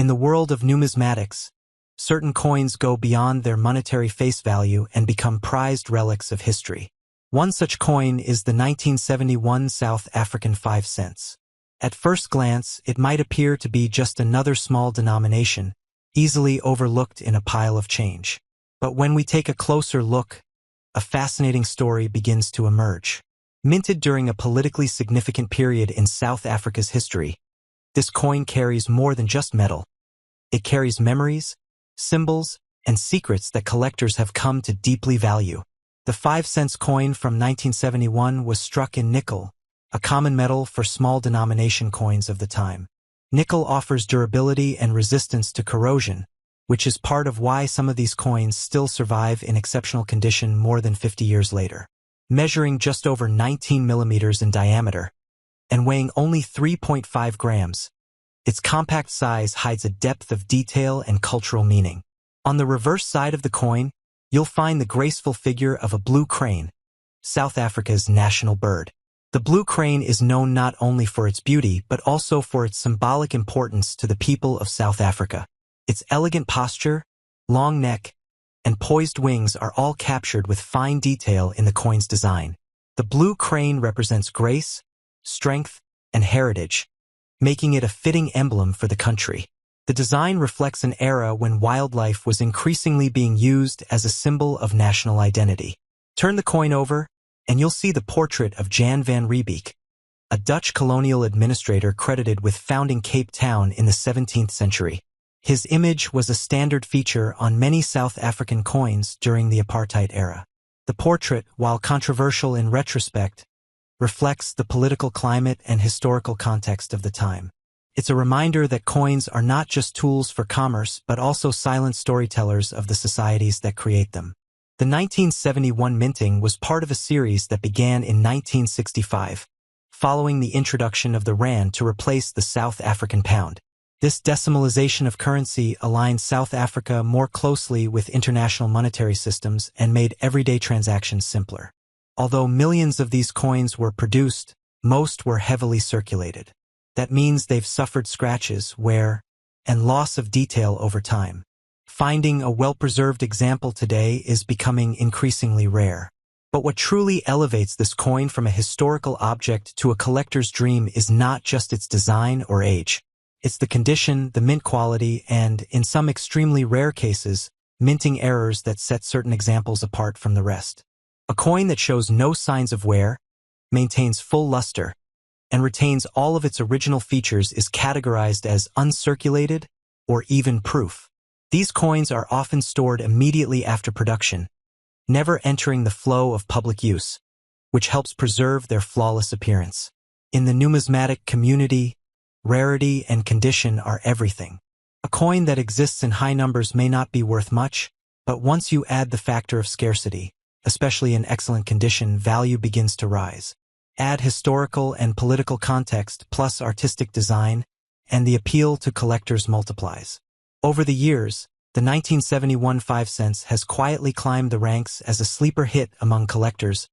In the world of numismatics, certain coins go beyond their monetary face value and become prized relics of history. One such coin is the 1971 South African 5 cents. At first glance, it might appear to be just another small denomination, easily overlooked in a pile of change. But when we take a closer look, a fascinating story begins to emerge. Minted during a politically significant period in South Africa's history, this coin carries more than just metal. It carries memories, symbols, and secrets that collectors have come to deeply value. The 5 cents coin from 1971 was struck in nickel, a common metal for small denomination coins of the time. Nickel offers durability and resistance to corrosion, which is part of why some of these coins still survive in exceptional condition more than 50 years later. Measuring just over 19 millimeters in diameter and weighing only 3.5 grams, its compact size hides a depth of detail and cultural meaning. On the reverse side of the coin, you'll find the graceful figure of a blue crane, South Africa's national bird. The blue crane is known not only for its beauty but also for its symbolic importance to the people of South Africa. Its elegant posture, long neck, and poised wings are all captured with fine detail in the coin's design. The blue crane represents grace, strength, and heritage, making it a fitting emblem for the country. The design reflects an era when wildlife was increasingly being used as a symbol of national identity. Turn the coin over, and you'll see the portrait of Jan van Riebeeck, a Dutch colonial administrator credited with founding Cape Town in the 17th century. His image was a standard feature on many South African coins during the apartheid era. The portrait, while controversial in retrospect, reflects the political climate and historical context of the time. It's a reminder that coins are not just tools for commerce but also silent storytellers of the societies that create them. The 1971 minting was part of a series that began in 1965, following the introduction of the rand to replace the South African pound. This decimalization of currency aligned South Africa more closely with international monetary systems and made everyday transactions simpler. Although millions of these coins were produced, most were heavily circulated. That means they've suffered scratches, wear, and loss of detail over time. Finding a well-preserved example today is becoming increasingly rare. But what truly elevates this coin from a historical object to a collector's dream is not just its design or age. It's the condition, the mint quality, and, in some extremely rare cases, minting errors that set certain examples apart from the rest. A coin that shows no signs of wear, maintains full luster, and retains all of its original features is categorized as uncirculated or even proof. These coins are often stored immediately after production, never entering the flow of public use, which helps preserve their flawless appearance. In the numismatic community, rarity and condition are everything. A coin that exists in high numbers may not be worth much, but once you add the factor of scarcity, especially in excellent condition, value begins to rise. Add historical and political context plus artistic design, and the appeal to collectors multiplies. Over the years, the 1971 5 cents has quietly climbed the ranks as a sleeper hit among collectors,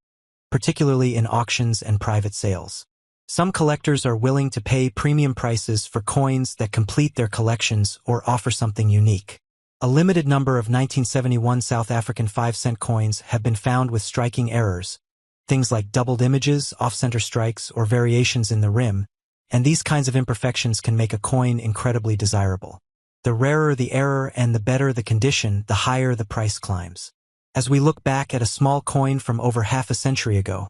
particularly in auctions and private sales. Some collectors are willing to pay premium prices for coins that complete their collections or offer something unique. A limited number of 1971 South African 5 cent coins have been found with striking errors, things like doubled images, off-center strikes, or variations in the rim, and these kinds of imperfections can make a coin incredibly desirable. The rarer the error and the better the condition, the higher the price climbs. As we look back at a small coin from over half a century ago,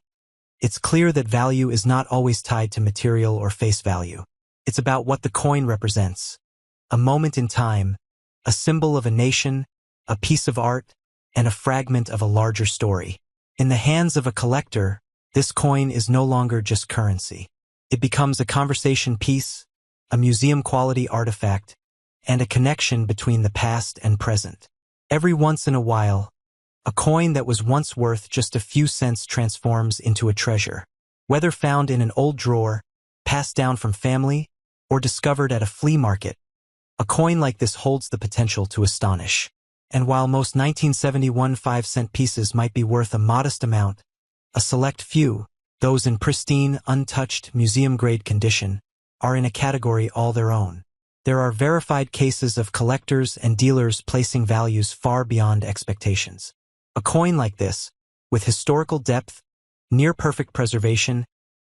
it's clear that value is not always tied to material or face value. It's about what the coin represents. A moment in time, a symbol of a nation, a piece of art, and a fragment of a larger story. In the hands of a collector, this coin is no longer just currency. It becomes a conversation piece, a museum-quality artifact, and a connection between the past and present. Every once in a while, a coin that was once worth just a few cents transforms into a treasure. Whether found in an old drawer, passed down from family, or discovered at a flea market, a coin like this holds the potential to astonish. And while most 1971 5 cent pieces might be worth a modest amount, a select few, those in pristine, untouched, museum-grade condition, are in a category all their own. There are verified cases of collectors and dealers placing values far beyond expectations. A coin like this, with historical depth, near-perfect preservation,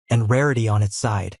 and rarity on its side,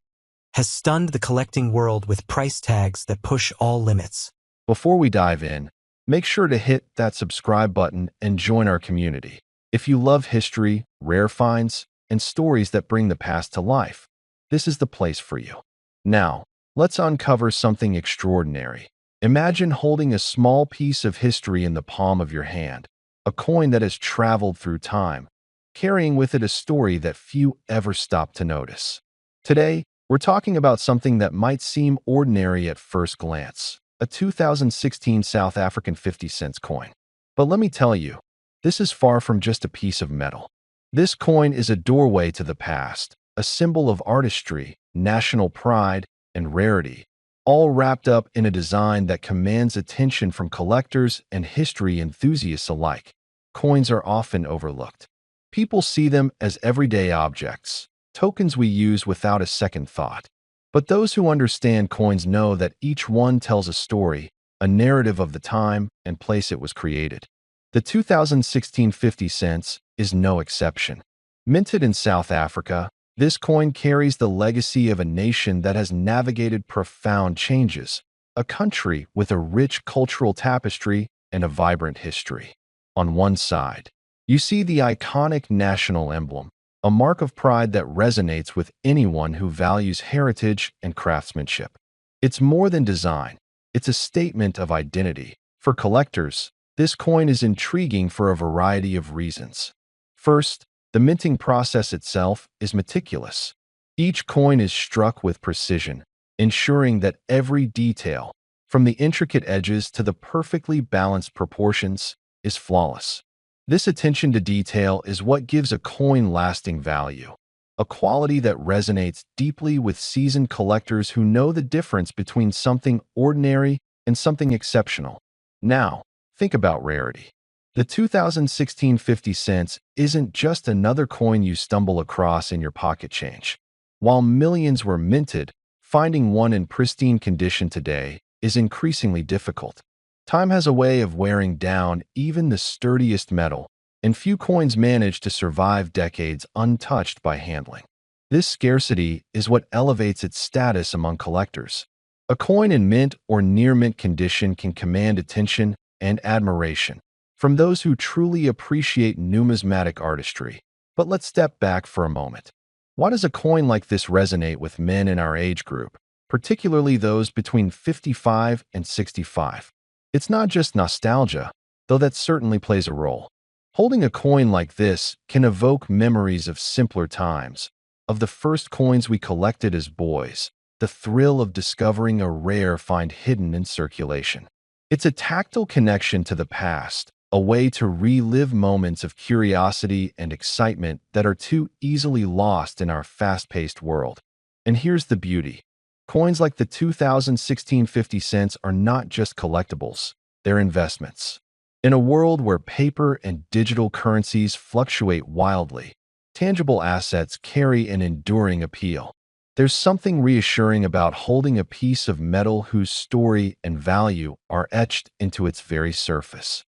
has stunned the collecting world with price tags that push all limits. Before we dive in, make sure to hit that subscribe button and join our community. If you love history, rare finds, and stories that bring the past to life, this is the place for you. Now, let's uncover something extraordinary. Imagine holding a small piece of history in the palm of your hand, a coin that has traveled through time, carrying with it a story that few ever stop to notice. Today, we're talking about something that might seem ordinary at first glance, a 2016 South African 50-cent coin. But let me tell you, this is far from just a piece of metal. This coin is a doorway to the past, a symbol of artistry, national pride, and rarity, all wrapped up in a design that commands attention from collectors and history enthusiasts alike. Coins are often overlooked. People see them as everyday objects, tokens we use without a second thought. But those who understand coins know that each one tells a story, a narrative of the time and place it was created. The 2016 50 cents is no exception. Minted in South Africa, this coin carries the legacy of a nation that has navigated profound changes, a country with a rich cultural tapestry and a vibrant history. On one side, you see the iconic national emblem, a mark of pride that resonates with anyone who values heritage and craftsmanship. It's more than design, it's a statement of identity. For collectors, this coin is intriguing for a variety of reasons. First, the minting process itself is meticulous. Each coin is struck with precision, ensuring that every detail, from the intricate edges to the perfectly balanced proportions, is flawless. This attention to detail is what gives a coin lasting value, a quality that resonates deeply with seasoned collectors who know the difference between something ordinary and something exceptional. Now, think about rarity. The 2016 50 cents isn't just another coin you stumble across in your pocket change. While millions were minted, finding one in pristine condition today is increasingly difficult. Time has a way of wearing down even the sturdiest metal, and few coins manage to survive decades untouched by handling. This scarcity is what elevates its status among collectors. A coin in mint or near mint condition can command attention and admiration from those who truly appreciate numismatic artistry. But let's step back for a moment. Why does a coin like this resonate with men in our age group, particularly those between 55 and 65? It's not just nostalgia, though that certainly plays a role. Holding a coin like this can evoke memories of simpler times, of the first coins we collected as boys, the thrill of discovering a rare find hidden in circulation. It's a tactile connection to the past, a way to relive moments of curiosity and excitement that are too easily lost in our fast-paced world. And here's the beauty. Coins like the 2016 50 cents are not just collectibles, they're investments. In a world where paper and digital currencies fluctuate wildly, tangible assets carry an enduring appeal. There's something reassuring about holding a piece of metal whose story and value are etched into its very surface.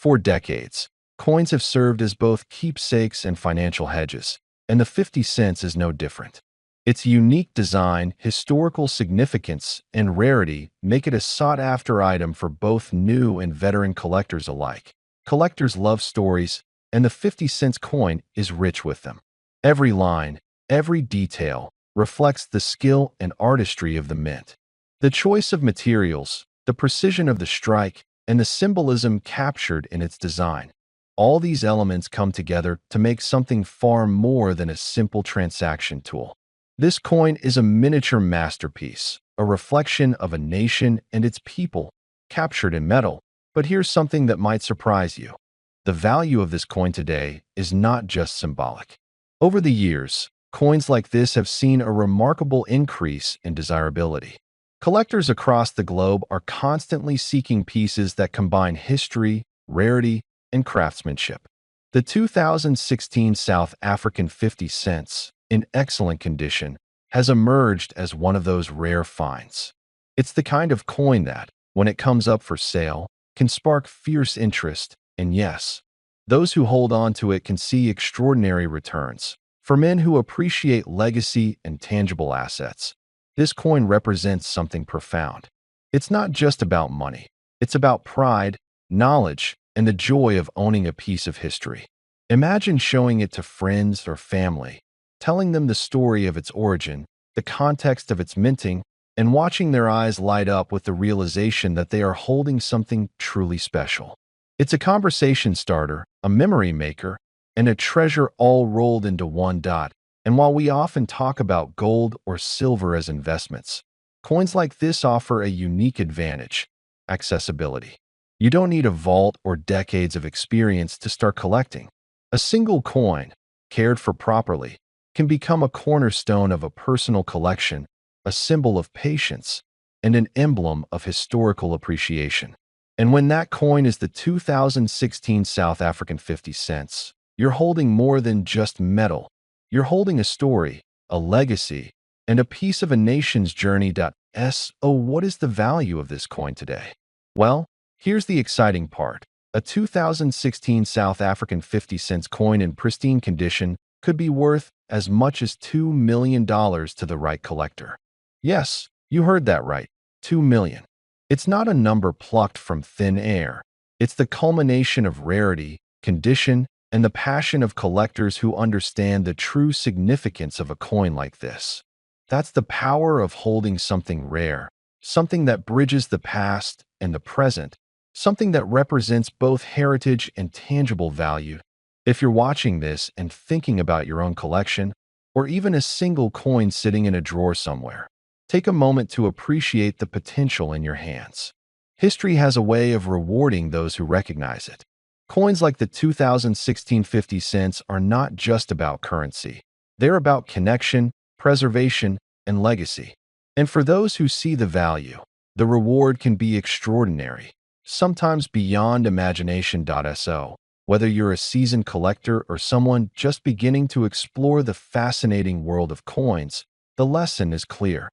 For decades, coins have served as both keepsakes and financial hedges, and the 50 cents is no different. Its unique design, historical significance, and rarity make it a sought-after item for both new and veteran collectors alike. Collectors love stories, and the 50 cents coin is rich with them. Every line, every detail, reflects the skill and artistry of the mint. The choice of materials, the precision of the strike, and the symbolism captured in its design. All these elements come together to make something far more than a simple transaction tool. This coin is a miniature masterpiece, a reflection of a nation and its people, captured in metal. But here's something that might surprise you. The value of this coin today is not just symbolic. Over the years, coins like this have seen a remarkable increase in desirability. Collectors across the globe are constantly seeking pieces that combine history, rarity, and craftsmanship. The 2016 South African 50 cents, in excellent condition, has emerged as one of those rare finds. It's the kind of coin that, when it comes up for sale, can spark fierce interest, and yes, those who hold on to it can see extraordinary returns. For men who appreciate legacy and tangible assets, this coin represents something profound. It's not just about money. It's about pride, knowledge, and the joy of owning a piece of history. Imagine showing it to friends or family, telling them the story of its origin, the context of its minting, and watching their eyes light up with the realization that they are holding something truly special. It's a conversation starter, a memory maker, and a treasure all rolled into one dot. And while we often talk about gold or silver as investments, coins like this offer a unique advantage: accessibility. You don't need a vault or decades of experience to start collecting. A single coin, cared for properly, can become a cornerstone of a personal collection, a symbol of patience, and an emblem of historical appreciation. And when that coin is the 2016 South African 50 cents, you're holding more than just metal. You're holding a story, a legacy, and a piece of a nation's journey. So what is the value of this coin today? Well, here's the exciting part. A 2016 South African 50 cents coin in pristine condition could be worth as much as $2 million to the right collector. Yes, you heard that right, 2 million. It's not a number plucked from thin air. It's the culmination of rarity, condition, and the passion of collectors who understand the true significance of a coin like this. That's the power of holding something rare, something that bridges the past and the present, something that represents both heritage and tangible value. If you're watching this and thinking about your own collection, or even a single coin sitting in a drawer somewhere, take a moment to appreciate the potential in your hands. History has a way of rewarding those who recognize it. Coins like the 2016 50 cents are not just about currency. They're about connection, preservation, and legacy. And for those who see the value, the reward can be extraordinary, sometimes beyond imagination. So, whether you're a seasoned collector or someone just beginning to explore the fascinating world of coins, the lesson is clear.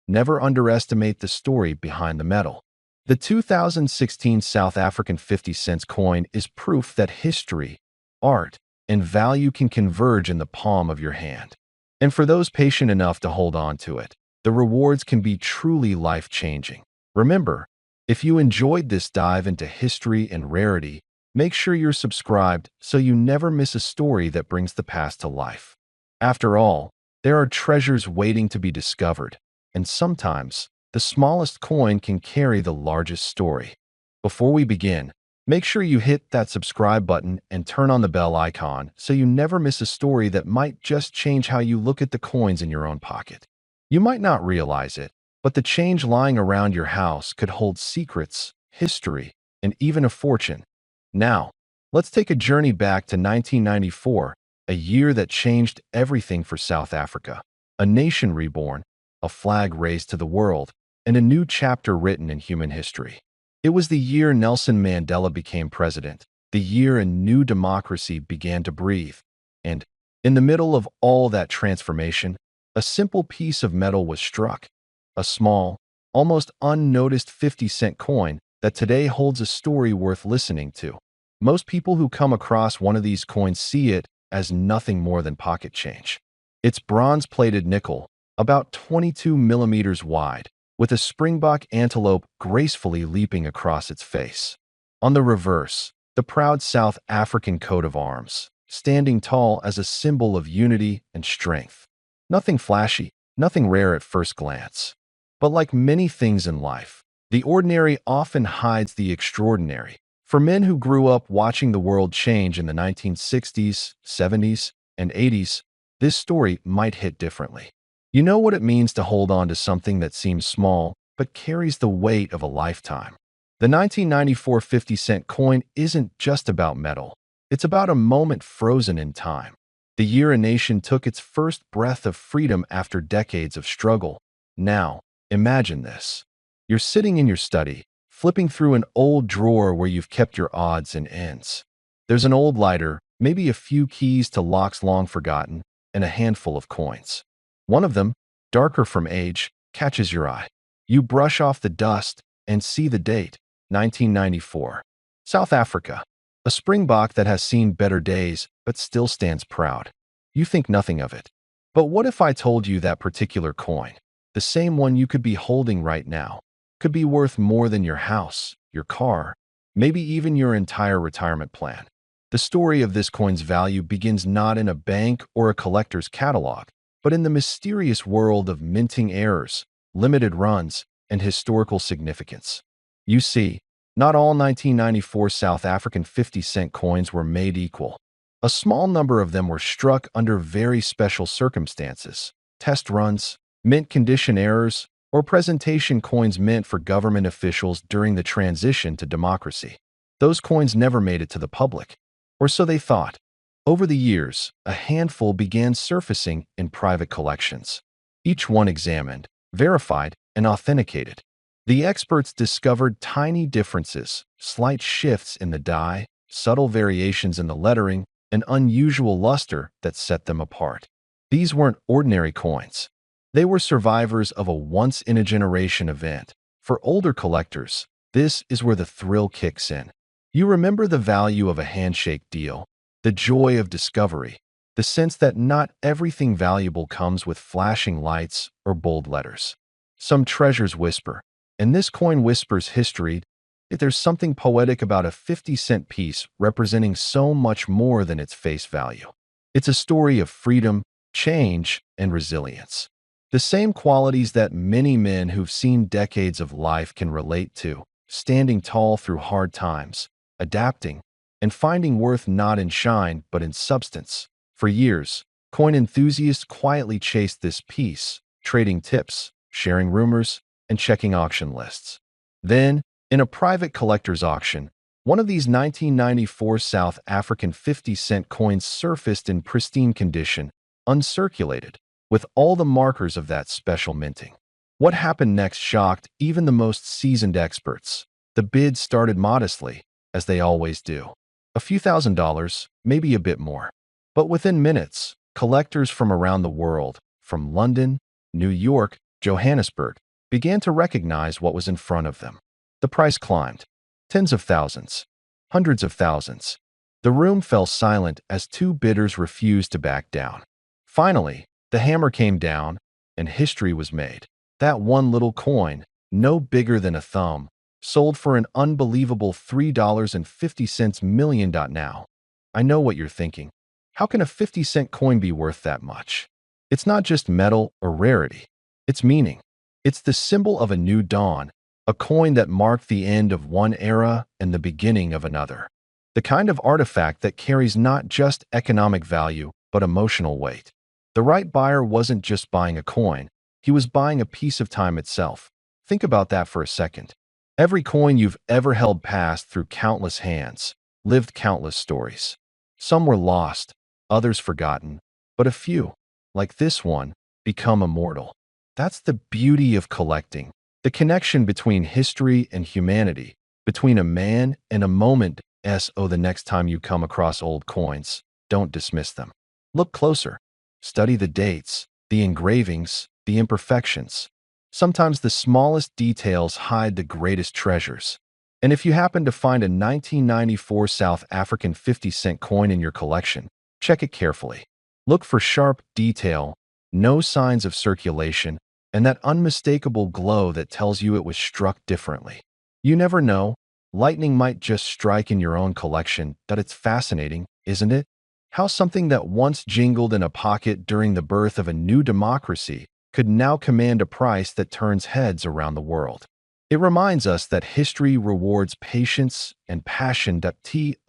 Never underestimate the story behind the metal. The 2016 South African 50 cents coin is proof that history, art, and value can converge in the palm of your hand. And for those patient enough to hold on to it, the rewards can be truly life-changing. Remember, if you enjoyed this dive into history and rarity, make sure you're subscribed so you never miss a story that brings the past to life. After all, there are treasures waiting to be discovered, and sometimes the smallest coin can carry the largest story. Before we begin, make sure you hit that subscribe button and turn on the bell icon so you never miss a story that might just change how you look at the coins in your own pocket. You might not realize it, but the change lying around your house could hold secrets, history, and even a fortune. Now, let's take a journey back to 1994, a year that changed everything for South Africa. A nation reborn, a flag raised to the world, and a new chapter written in human history. It was the year Nelson Mandela became president, the year a new democracy began to breathe. And, in the middle of all that transformation, a simple piece of metal was struck. A small, almost unnoticed 50-cent coin that today holds a story worth listening to. Most people who come across one of these coins see it as nothing more than pocket change. It's bronze-plated nickel, about 22 millimeters wide, with a springbok antelope gracefully leaping across its face. On the reverse, the proud South African coat of arms, standing tall as a symbol of unity and strength. Nothing flashy, nothing rare at first glance. But like many things in life, the ordinary often hides the extraordinary. For men who grew up watching the world change in the 1960s, 70s, and 80s, this story might hit differently. You know what it means to hold on to something that seems small, but carries the weight of a lifetime. The 1994 50-cent coin isn't just about metal. It's about a moment frozen in time. The year a nation took its first breath of freedom after decades of struggle. Now, imagine this. You're sitting in your study, flipping through an old drawer where you've kept your odds and ends. There's an old lighter, maybe a few keys to locks long forgotten, and a handful of coins. One of them, darker from age, catches your eye. You brush off the dust and see the date, 1994. South Africa. A springbok that has seen better days but still stands proud. You think nothing of it. But what if I told you that particular coin, the same one you could be holding right now, could be worth more than your house, your car, maybe even your entire retirement plan? The story of this coin's value begins not in a bank or a collector's catalog, but in the mysterious world of minting errors, limited runs, and historical significance. You see, not all 1994 South African 50-cent coins were made equal. A small number of them were struck under very special circumstances, test runs, mint condition errors, or presentation coins meant for government officials during the transition to democracy. Those coins never made it to the public, or so they thought. Over the years, a handful began surfacing in private collections. Each one examined, verified, and authenticated. The experts discovered tiny differences, slight shifts in the die, subtle variations in the lettering, and unusual luster that set them apart. These weren't ordinary coins. They were survivors of a once-in-a-generation event. For older collectors, this is where the thrill kicks in. You remember the value of a handshake deal, the joy of discovery, the sense that not everything valuable comes with flashing lights or bold letters. Some treasures whisper, and this coin whispers history. There's something poetic about a 50-cent piece representing so much more than its face value. It's a story of freedom, change, and resilience. The same qualities that many men who've seen decades of life can relate to, standing tall through hard times, adapting, and finding worth not in shine but in substance. For years, coin enthusiasts quietly chased this piece, trading tips, sharing rumors, and checking auction lists. Then, in a private collector's auction, one of these 1994 South African 50-cent coins surfaced in pristine condition, uncirculated, with all the markers of that special minting. What happened next shocked even the most seasoned experts. The bids started modestly, as they always do. A few $1,000s, maybe a bit more. But within minutes, collectors from around the world, from London, New York, Johannesburg, began to recognize what was in front of them. The price climbed. Tens of thousands. Hundreds of thousands. The room fell silent as two bidders refused to back down. Finally, the hammer came down, and history was made. That one little coin, no bigger than a thumb, sold for an unbelievable $3.50 million. Now, I know what you're thinking. How can a 50-cent coin be worth that much? It's not just metal or rarity. It's meaning. It's the symbol of a new dawn, a coin that marked the end of one era and the beginning of another. The kind of artifact that carries not just economic value, but emotional weight. The right buyer wasn't just buying a coin, he was buying a piece of time itself. Think about that for a second. Every coin you've ever held passed through countless hands, lived countless stories. Some were lost, others forgotten, but a few, like this one, become immortal. That's the beauty of collecting. The connection between history and humanity, between a man and a moment. The next time you come across old coins, don't dismiss them. Look closer. Study the dates, the engravings, the imperfections. Sometimes the smallest details hide the greatest treasures. And if you happen to find a 1994 South African 50-cent coin in your collection, check it carefully. Look for sharp detail, no signs of circulation, and that unmistakable glow that tells you it was struck differently. You never know, lightning might just strike in your own collection. It's fascinating, isn't it? How something that once jingled in a pocket during the birth of a new democracy could now command a price that turns heads around the world. It reminds us that history rewards patience and passion.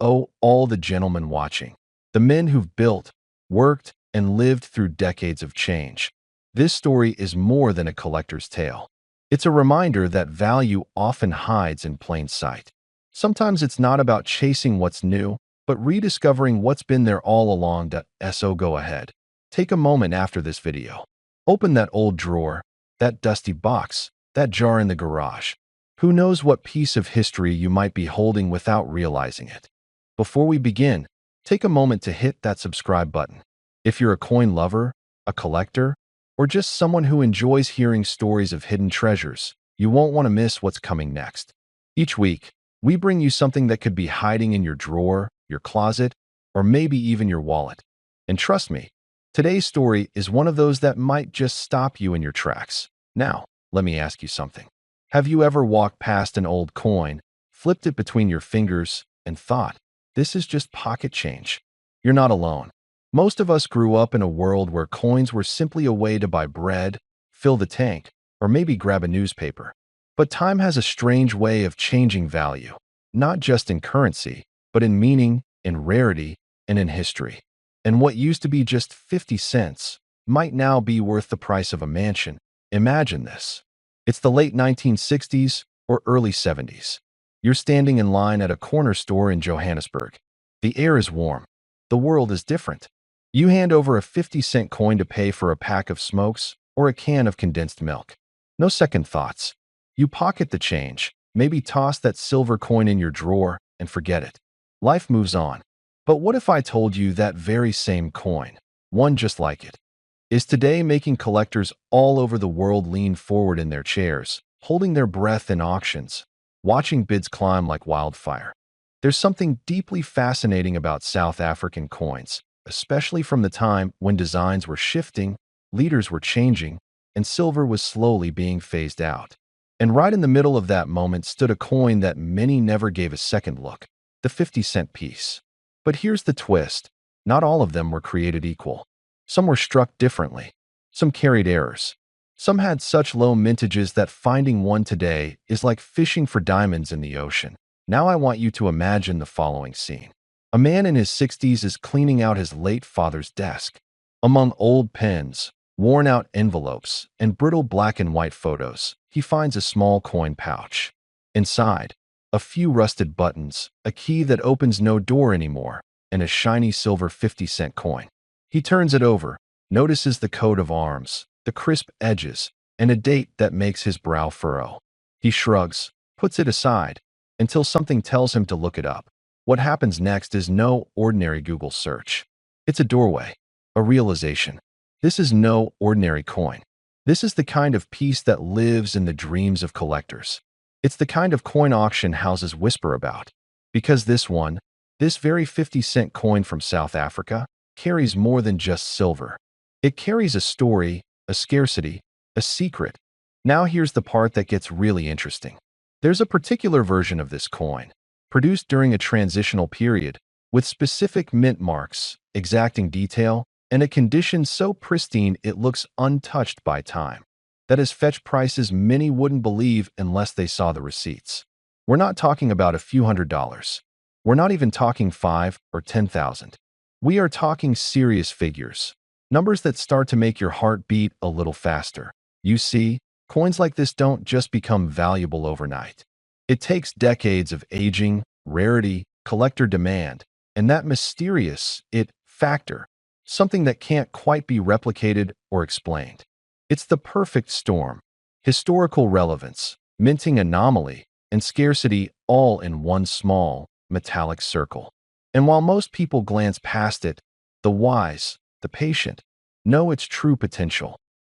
All the gentlemen watching, the men who've built, worked, and lived through decades of change. This story is more than a collector's tale. It's a reminder that value often hides in plain sight. Sometimes it's not about chasing what's new, but rediscovering what's been there all along. Go ahead. Take a moment after this video. Open that old drawer, that dusty box, that jar in the garage. Who knows what piece of history you might be holding without realizing it. Before we begin, take a moment to hit that subscribe button. If you're a coin lover, a collector, or just someone who enjoys hearing stories of hidden treasures, You won't want to miss what's coming next. Each week, we bring you something that could be hiding in your drawer, your closet, or maybe even your wallet. And trust me, today's story is one of those that might just stop you in your tracks. Now, let me ask you something. Have you ever walked past an old coin, flipped it between your fingers, and thought, this is just pocket change? You're not alone. Most of us grew up in a world where coins were simply a way to buy bread, fill the tank, or maybe grab a newspaper. But time has a strange way of changing value, not just in currency, but in meaning, in rarity, and in history. And what used to be just 50 cents might now be worth the price of a mansion. Imagine this. It's the late 1960s or early 70s. You're standing in line at a corner store in Johannesburg. The air is warm. The world is different. You hand over a 50-cent coin to pay for a pack of smokes or a can of condensed milk. No second thoughts. You pocket the change, maybe toss that silver coin in your drawer and forget it. Life moves on. But what if I told you that very same coin, one just like it, is today making collectors all over the world lean forward in their chairs, holding their breath in auctions, watching bids climb like wildfire? There's something deeply fascinating about South African coins, especially from the time when designs were shifting, leaders were changing, and silver was slowly being phased out. And right in the middle of that moment stood a coin that many never gave a second look, the 50-cent piece. But here's the twist. Not all of them were created equal. Some were struck differently. Some carried errors. Some had such low mintages that finding one today is like fishing for diamonds in the ocean. Now I want you to imagine the following scene. A man in his 60s is cleaning out his late father's desk. Among old pens, worn-out envelopes, and brittle black and white photos, he finds a small coin pouch. Inside, a few rusted buttons, a key that opens no door anymore, and a shiny silver 50-cent coin. He turns it over, notices the coat of arms, the crisp edges, and a date that makes his brow furrow. He shrugs, puts it aside, until something tells him to look it up. What happens next is no ordinary Google search. It's a doorway, a realization. This is no ordinary coin. This is the kind of piece that lives in the dreams of collectors. It's the kind of coin auction houses whisper about. Because this very 50-cent coin from South Africa, carries more than just silver. It carries a story, a scarcity, a secret. Now here's the part that gets really interesting. There's a particular version of this coin, produced during a transitional period, with specific mint marks, exacting detail, and a condition so pristine it looks untouched by time. That has fetched prices many wouldn't believe unless they saw the receipts. We're not talking about a few $100s. We're not even talking 5 or 10,000. We are talking serious figures, numbers that start to make your heart beat a little faster. You see, coins like this don't just become valuable overnight. It takes decades of aging, rarity, collector demand, and that mysterious it factor, something that can't quite be replicated or explained. It's the perfect storm: historical relevance, minting anomaly, and scarcity all in one small, metallic circle. And while most people glance past it, the wise, the patient, know its true potential.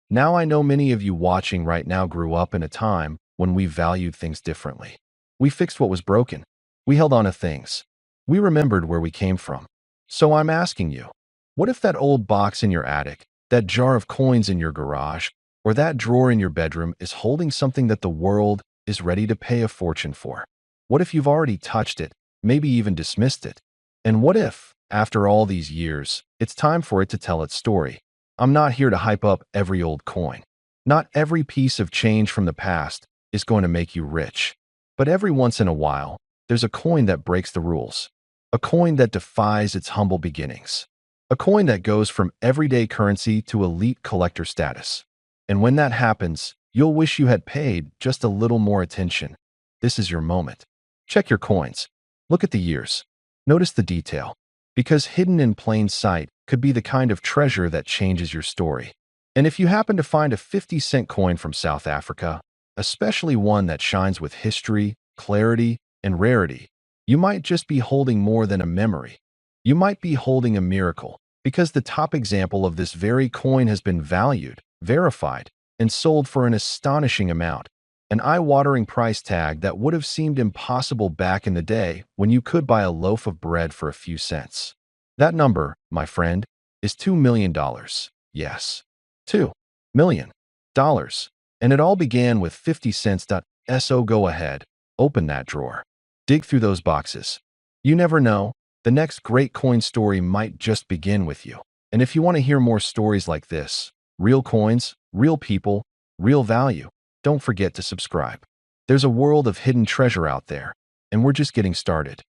Now I know many of you watching right now grew up in a time when we valued things differently. We fixed what was broken. We held on to things. We remembered where we came from. So I'm asking you, what if that old box in your attic, that jar of coins in your garage, or that drawer in your bedroom is holding something that the world is ready to pay a fortune for? What if you've already touched it, maybe even dismissed it? And what if, after all these years, it's time for it to tell its story? I'm not here to hype up every old coin. Not every piece of change from the past is going to make you rich. But every once in a while, there's a coin that breaks the rules. A coin that defies its humble beginnings. A coin that goes from everyday currency to elite collector status. And when that happens, you'll wish you had paid just a little more attention. This is your moment. Check your coins. Look at the years. Notice the detail. Because hidden in plain sight could be the kind of treasure that changes your story. And if you happen to find a 50-cent coin from South Africa, especially one that shines with history, clarity, and rarity, you might just be holding more than a memory. You might be holding a miracle, because the top example of this very coin has been valued, verified, and sold for an astonishing amount. An eye-watering price tag that would have seemed impossible back in the day when you could buy a loaf of bread for a few cents. That number, my friend, is $2 million. Yes, $2 million. And it all began with 50 cents. So go ahead, open that drawer. Dig through those boxes. You never know, the next great coin story might just begin with you. And if you want to hear more stories like this, real coins, real people, real value, don't forget to subscribe. There's a world of hidden treasure out there, and we're just getting started.